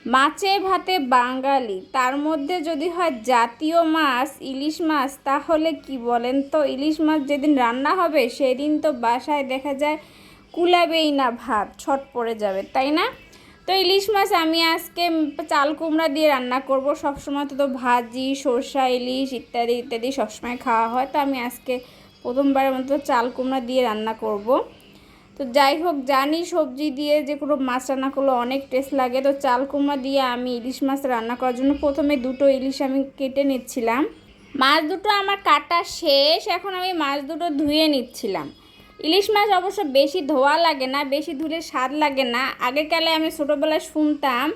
মাছে ভাতে বাঙালি, তার মধ্যে যদি হয় জাতীয় মাছ ইলিশ মাছ, তাহলে কি বলেন তো? ইলিশ মাছ যেদিন রান্না হবে সেদিন তো বাসায় দেখা যায় কুলাবেই না, ভাত ছট পড়ে যাবে, তাই না? তো ইলিশ মাছ আমি আজকে চাল কুমড়া দিয়ে রান্না করব। সবসময় তো ভাজি, সরষা ইলিশ ইত্যাদি ইত্যাদি সবসময় খাওয়া হয়, তো আমি আজকে প্রথমবারের মতো চাল কুমড়া দিয়ে রান্না করব। তো যাই হোক, জানি সবজি দিয়ে যে কোনো মাছ রান্না করলে অনেক টেস্ট লাগে। তো চাল কুমড়া দিয়ে আমি ইলিশ মাছ রান্না করার জন্য প্রথমে দুটো ইলিশ আমি কেটে নিচ্ছিলাম। মাছ দুটো আমার কাটা শেষ, এখন আমি মাছ দুটো ধুয়ে নিচ্ছিলাম। ইলিশ মাছ অবশ্য বেশি ধোয়া লাগে না, বেশি ধুলে স্বাদ লাগে না। আগেকালে আমি ছোটোবেলায় শুনতাম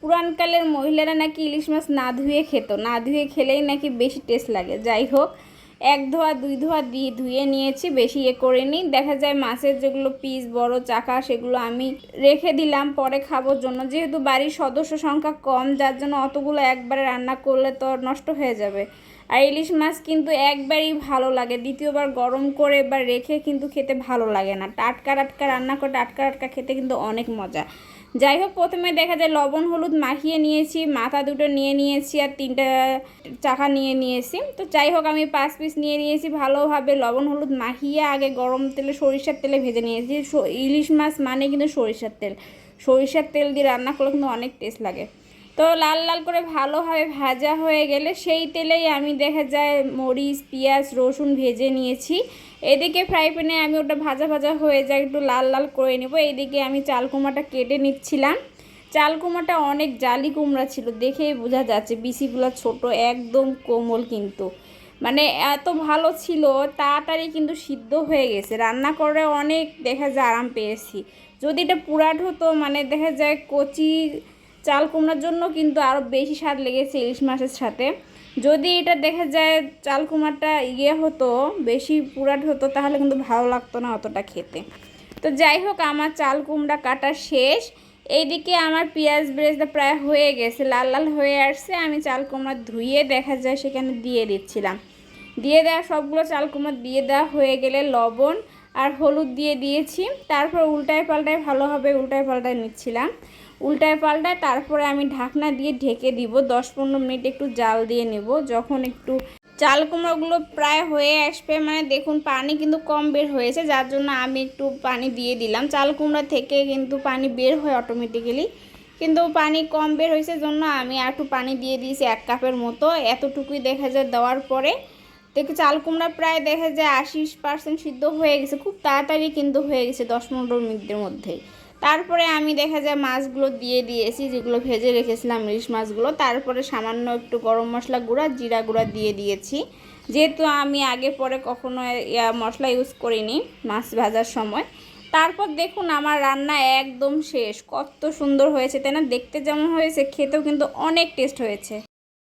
পুরানকালের মহিলারা নাকি ইলিশ মাছ না ধুয়ে খেত, না ধুয়ে খেলেই নাকি বেশি টেস্ট লাগে। যাই হোক, এক ধোয়া দুই ধোয়া দিয়ে ধুয়ে নিয়েছি, বেশি করিনি। দেখা যায় মাছের যেগুলো পিস বড় চাকা সেগুলো আমি রেখে দিলাম পরে খাবার জন্য, যেহেতু বাড়ির সদস্য সংখ্যা কম, যার জন্য অতগুলো একবারে রান্না করলে তো নষ্ট হয়ে যাবে। আর ইলিশ মাছ কিন্তু একবারই ভালো লাগে, দ্বিতীয়বার গরম করে এবার রেখে কিন্তু খেতে ভালো লাগে না। টাটকা টাটকা রান্না করে টাটকা টাটকা খেতে কিন্তু অনেক মজা। যাই হোক, প্রথমে দেখা যায় লবণ হলুদ মাখিয়ে নিয়েছি, মাথা দুটো নিয়ে নিয়েছি আর 3টা চাকা নিয়ে নিয়েছি। তো যাই হোক, আমি 5 পিস নিয়ে নিয়েছি, ভালোভাবে লবণ হলুদ মাখিয়ে আগে গরম তেলে সরিষার তেলে ভেজে নিয়েছি। ইলিশ মাছ মানে কিন্তু সরিষার তেল দিয়ে রান্না করলে কিন্তু অনেক টেস্ট লাগে। তো লাল লাল করে ভালোভাবে ভাজা হয়ে গেলে সেই তেলেই আমি দেখা যায় মরিচ পেঁয়াজ রসুন ভেজে নিয়েছি। এদিকে ফ্রাই প্যানে আমি ওটা ভাজা ভাজা হয়ে যায় একটু লাল লাল করে নেব। এইদিকে আমি চাল কুমড়াটা কেটে নিচ্ছিলাম। চাল কুমড়াটা অনেক জালি কুমড়া ছিল, দেখেই বোঝা যাচ্ছে বিচিগুলো ছোট, একদম কোমল, কিন্তু মানে এত ভালো ছিল, তাড়াতাড়ি কিন্তু সিদ্ধ হয়ে গেছে। রান্না করে অনেক দেখা যায় আরাম পেয়েছি। যদি এটা পুরাট হতো, মানে দেখা যায় কচি চাল কুমড়ার জন্য কিন্তু আরও বেশি স্বাদ লেগেছে ইলিশ মাছের সাথে। যদি এটা দেখা যায় চাল কুমড়াটা হতো, বেশি পুরাট হতো, তাহলে কিন্তু ভালো লাগতো না অতটা খেতে। তো যাই হোক, আমার চাল কুমড়া কাটা শেষ। এইদিকে আমার পেঁয়াজ বেরেস্তা প্রায় হয়ে গেছে, লাল লাল হয়ে আসছে। আমি চাল কুমড়া ধুয়ে দেখা যায় সেখানে দিয়ে দিচ্ছিলাম। দিয়ে দেওয়া সবগুলো চাল কুমড়া দিয়ে দেওয়া হয়ে গেলে লবণ আর হলুদ দিয়ে দিয়েছি। তারপর উল্টায় পাল্টায় ভালোভাবে উল্টায় পাল্টায় নিচ্ছিলাম, উল্টায় পাল্টায় তারপরে আমি ঢাকনা দিয়ে ঢেকে দিব। 10-15 মিনিট একটু জাল দিয়ে নেব। যখন একটু চাল কুমড়োগুলো প্রায় হয়ে আসবে, মানে দেখুন পানি কিন্তু কম বের হয়েছে, যার জন্য আমি একটু পানি দিয়ে দিলাম। চাল কুমড়া থেকে কিন্তু পানি বের হয় অটোমেটিক্যালি, কিন্তু পানি কম বের হয়েছে জন্য আমি আর একটু পানি দিয়ে দিয়েছি 1 কাপের মতো। এতটুকুই দেখা যায় দেওয়ার পরে দেখি চাল কুমড়া প্রায় দেখা যায় 80% সিদ্ধ হয়ে গেছে, খুব তাড়াতাড়ি কিন্তু হয়ে গেছে 10-15 মিনিটের মধ্যেই। তারপরে আমি দেখা যায় মাছগুলো দিয়ে দিয়েছি, যেগুলো ভেজে রেখেছিলাম ইলিশ মাছগুলো। তারপরে সামান্য একটু গরম মশলা গুঁড়া জিরা গুঁড়া দিয়ে দিয়েছি, যেহেতু আমি আগে পরে কখনো মশলা ইউজ করিনি মাছ ভাজার সময়। তারপর দেখুন আমার রান্না একদম শেষ। কত সুন্দর হয়েছে তাই না? দেখতে যেমন হয়েছে, খেতেও কিন্তু অনেক টেস্ট হয়েছে।